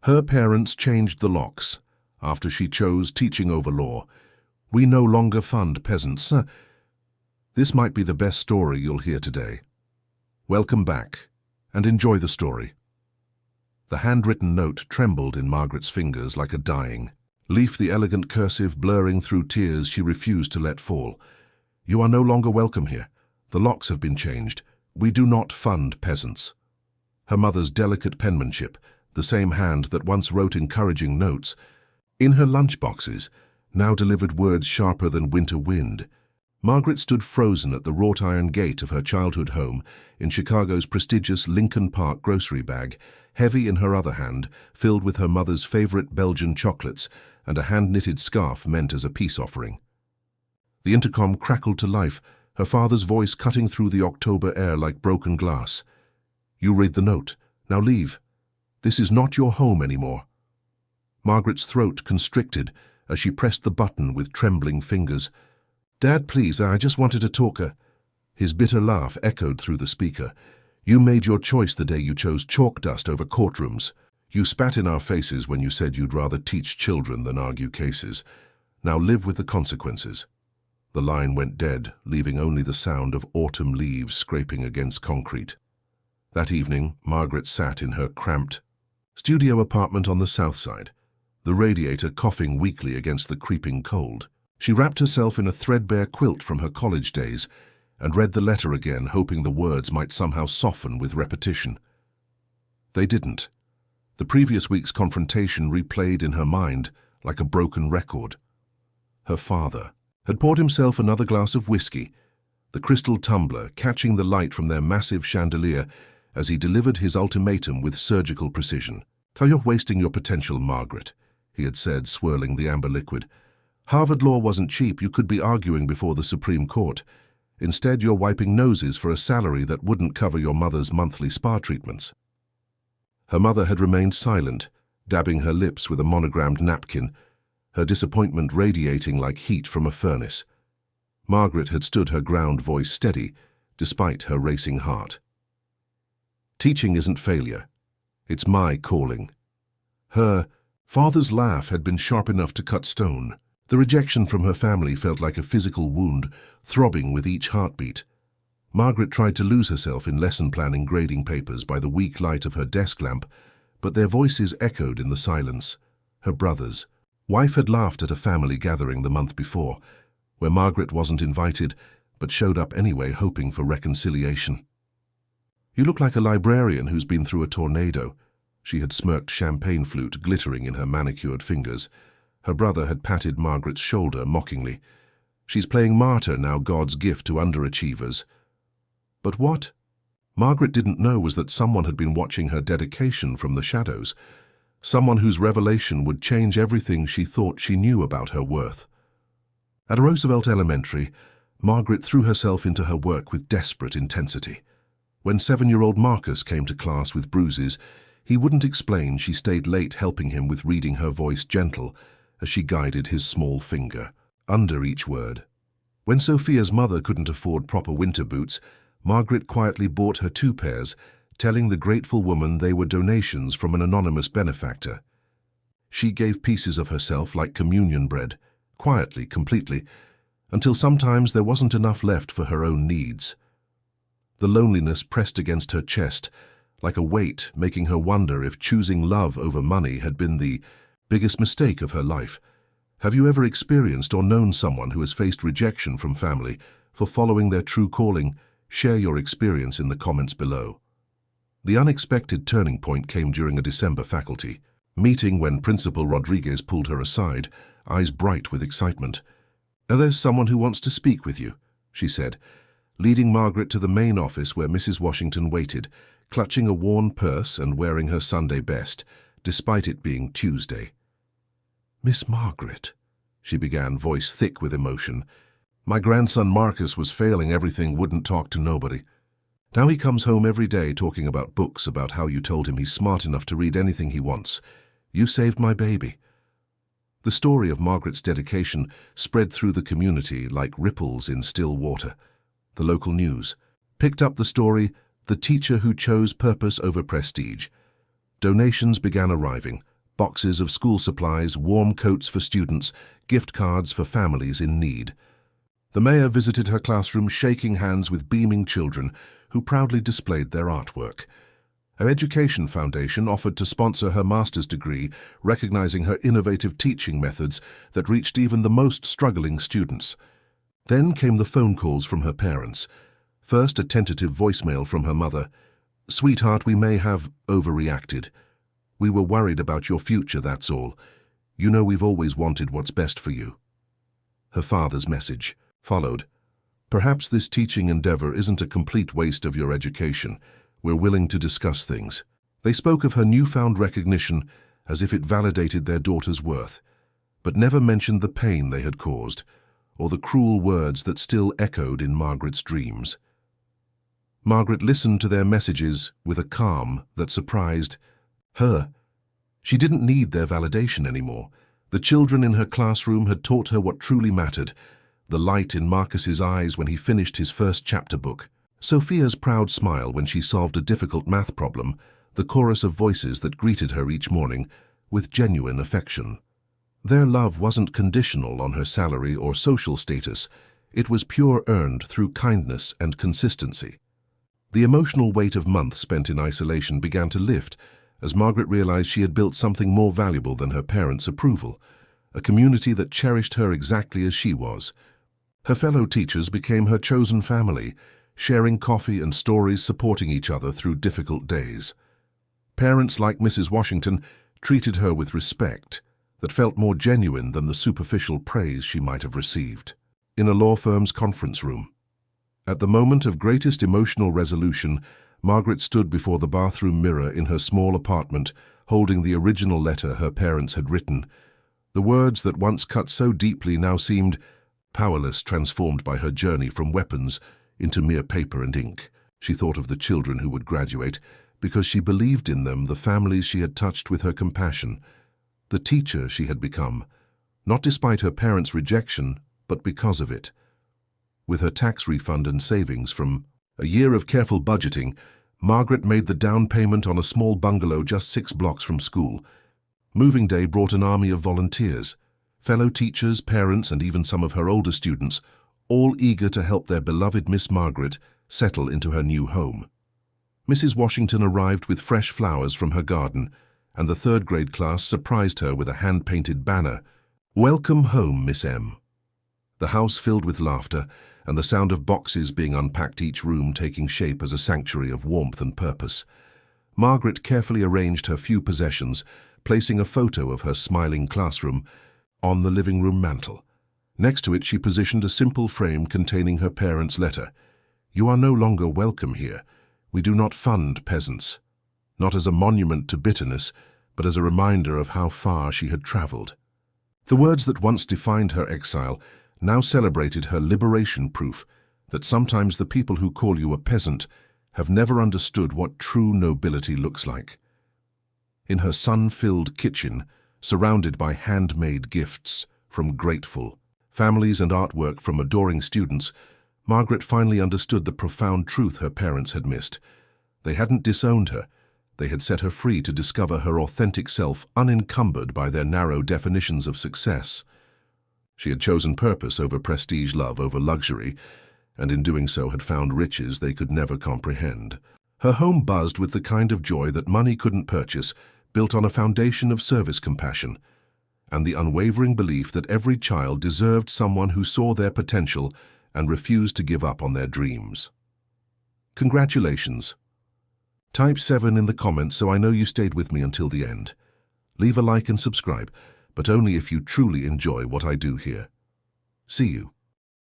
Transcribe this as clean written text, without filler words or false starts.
Her parents changed the locks after she chose teaching over law. We no longer fund peasants. This might be the best story you'll hear today. Welcome back, and enjoy the story. The handwritten note trembled in Margaret's fingers like a dying leaf, the elegant cursive blurring through tears she refused to let fall. You are no longer welcome here. The locks have been changed. We do not fund peasants. Her mother's delicate penmanship, the same hand that once wrote encouraging notes, in her lunchboxes, now delivered words sharper than winter wind. Margaret stood frozen at the wrought iron gate of her childhood home in Chicago's prestigious Lincoln Park grocery bag, heavy in her other hand, filled with her mother's favorite Belgian chocolates and a hand-knitted scarf meant as a peace offering. The intercom crackled to life, her father's voice cutting through the October air like broken glass. You read the note. Now leave. This is not your home anymore. Margaret's throat constricted as she pressed the button with trembling fingers. Dad, please, I just wanted to talk. His bitter laugh echoed through the speaker. You made your choice the day you chose chalk dust over courtrooms. You spat in our faces when you said you'd rather teach children than argue cases. Now live with the consequences. The line went dead, leaving only the sound of autumn leaves scraping against concrete. That evening, Margaret sat in her cramped studio apartment on the south side, the radiator coughing weakly against the creeping cold. She wrapped herself in a threadbare quilt from her college days and read the letter again, hoping the words might somehow soften with repetition. They didn't. The previous week's confrontation replayed in her mind like a broken record. Her father had poured himself another glass of whiskey, the crystal tumbler catching the light from their massive chandelier as he delivered his ultimatum with surgical precision. You're wasting your potential, Margaret, he had said, swirling the amber liquid. Harvard law wasn't cheap. You could be arguing before the Supreme Court. Instead, you're wiping noses for a salary that wouldn't cover your mother's monthly spa treatments. Her mother had remained silent, dabbing her lips with a monogrammed napkin, her disappointment radiating like heat from a furnace. Margaret had stood her ground, voice steady, despite her racing heart. Teaching isn't failure. It's my calling. Her father's laugh had been sharp enough to cut stone. The rejection from her family felt like a physical wound, throbbing with each heartbeat. Margaret tried to lose herself in lesson planning grading papers by the weak light of her desk lamp, but their voices echoed in the silence. Her brother's wife had laughed at a family gathering the month before, where Margaret wasn't invited, but showed up anyway, hoping for reconciliation. You look like a librarian who's been through a tornado. She had smirked, champagne flute glittering in her manicured fingers. Her brother had patted Margaret's shoulder mockingly. She's playing martyr now, God's gift to underachievers. But what Margaret didn't know was that someone had been watching her dedication from the shadows, someone whose revelation would change everything she thought she knew about her worth. At Roosevelt Elementary, Margaret threw herself into her work with desperate intensity. When 7-year-old Marcus came to class with bruises, he wouldn't explain. She stayed late helping him with reading, her voice gentle as she guided his small finger under each word. When Sophia's mother couldn't afford proper winter boots, Margaret quietly bought her 2 pairs, telling the grateful woman they were donations from an anonymous benefactor. She gave pieces of herself like communion bread, quietly, completely, until sometimes there wasn't enough left for her own needs. The loneliness pressed against her chest, like a weight, making her wonder if choosing love over money had been the biggest mistake of her life. Have you ever experienced or known someone who has faced rejection from family for following their true calling? Share your experience in the comments below. The unexpected turning point came during a December faculty meeting when Principal Rodriguez pulled her aside, eyes bright with excitement. "There's someone who wants to speak with you," she said, leading Margaret to the main office where Mrs. Washington waited, clutching a worn purse and wearing her Sunday best, despite it being Tuesday. "Miss Margaret," she began, voice thick with emotion, "my grandson Marcus was failing everything, wouldn't talk to nobody. Now he comes home every day talking about books, about how you told him he's smart enough to read anything he wants. You saved my baby." The story of Margaret's dedication spread through the community like ripples in still water. The local news picked up the story, "The teacher who chose purpose over prestige." Donations began arriving, boxes of school supplies, warm coats for students, gift cards for families in need. The mayor visited her classroom shaking hands with beaming children who proudly displayed their artwork. Her education foundation offered to sponsor her master's degree, recognizing her innovative teaching methods that reached even the most struggling students. Then came the phone calls from her parents. First, a tentative voicemail from her mother. "Sweetheart, we may have overreacted. We were worried about your future, that's all. You know we've always wanted what's best for you." Her father's message followed. "Perhaps this teaching endeavor isn't a complete waste of your education. We're willing to discuss things." They spoke of her newfound recognition as if it validated their daughter's worth, but never mentioned the pain they had caused, or the cruel words that still echoed in Margaret's dreams. Margaret listened to their messages with a calm that surprised her. She didn't need their validation anymore. The children in her classroom had taught her what truly mattered, the light in Marcus's eyes when he finished his first chapter book, Sophia's proud smile when she solved a difficult math problem, the chorus of voices that greeted her each morning with genuine affection. Their love wasn't conditional on her salary or social status. It was pure earned through kindness and consistency. The emotional weight of months spent in isolation began to lift as Margaret realized she had built something more valuable than her parents' approval, a community that cherished her exactly as she was. Her fellow teachers became her chosen family, sharing coffee and stories, supporting each other through difficult days. Parents like Mrs. Washington treated her with respect that felt more genuine than the superficial praise she might have received. In a law firm's conference room, at the moment of greatest emotional resolution, Margaret stood before the bathroom mirror in her small apartment, holding the original letter her parents had written. The words that once cut so deeply now seemed powerless, transformed by her journey from weapons into mere paper and ink. She thought of the children who would graduate, because she believed in them, the families she had touched with her compassion, the teacher she had become, not despite her parents' rejection, but because of it. With her tax refund and savings from a year of careful budgeting, Margaret made the down payment on a small bungalow just 6 blocks from school. Moving day brought an army of volunteers, fellow teachers, parents, and even some of her older students, all eager to help their beloved Miss Margaret settle into her new home. Mrs. Washington arrived with fresh flowers from her garden, and the 3rd grade class surprised her with a hand-painted banner, "Welcome home, Miss M." The house filled with laughter, and the sound of boxes being unpacked, each room taking shape as a sanctuary of warmth and purpose. Margaret carefully arranged her few possessions, placing a photo of her smiling classroom on the living room mantel. Next to it, she positioned a simple frame containing her parents' letter. "You are no longer welcome here. We do not fund peasants," not as a monument to bitterness, but as a reminder of how far she had traveled. The words that once defined her exile now celebrated her liberation, proof that sometimes the people who call you a peasant have never understood what true nobility looks like. In her sun-filled kitchen, surrounded by handmade gifts from grateful families and artwork from adoring students, Margaret finally understood the profound truth her parents had missed. They hadn't disowned her. They had set her free to discover her authentic self, unencumbered by their narrow definitions of success. She had chosen purpose over prestige, love over luxury, and in doing so had found riches they could never comprehend. Her home buzzed with the kind of joy that money couldn't purchase, built on a foundation of service, compassion, and the unwavering belief that every child deserved someone who saw their potential and refused to give up on their dreams. Congratulations. Type 7 in the comments so I know you stayed with me until the end. Leave a like and subscribe, but only if you truly enjoy what I do here. See you.